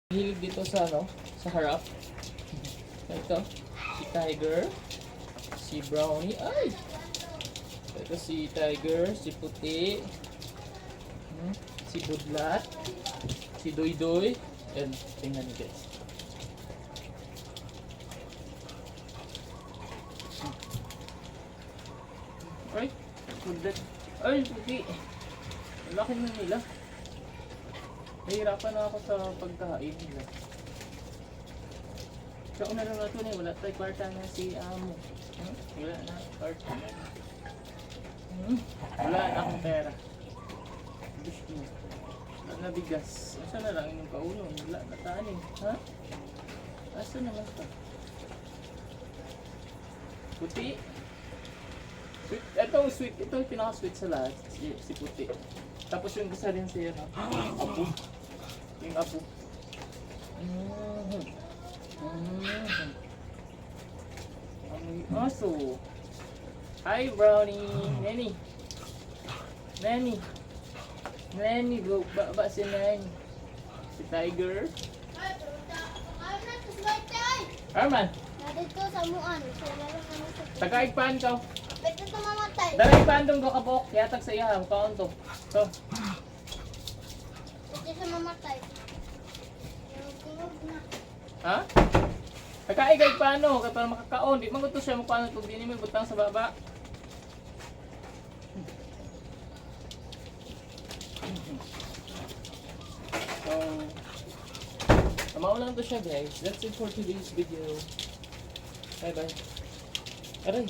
Hilig dito sa sa harap. Ito, si Tiger, si Brownie, ay! Ito si Tiger, si Puti, si Budlat, si Doy-Doy, and tingnan niyo guys. Ay, Budlat, ay Puti, ang laki na nila. Nahihirapan na ako sa pagkain nila. Sa una lang natin wala tayo kwarta na si Amo. Wala na, kwarta na. Wala na akong pera. Gusto mo. Wala na bigas. Asa na lang yung kaunon? Wala na tanin. Ha? Asa naman ito? Puti. Sweet. Ito sweet. Ito yung pinaka-sweet sa lahat. Si Puti. Tapos yung isa rin siya na apo. Yung apo. Ang aso. Hi Brownie. Nenny. Nenny. Ba si Nenny. Si Tiger. Arman. Nandito sa muan. Tagaigpaan ka. Pwede ito mamatay. Tagaigpaan dong ka kabok. Yatag sa iya. Kaon to. So. Pwede siya mamatay. Yung na. Ha? Nakaigay paano? Kaya para makakaon. Di man gusto siya mo paano pag di mo butang sa baba. So, tamaw lang to siya guys. That's it for today's video. Bye bye. Aray.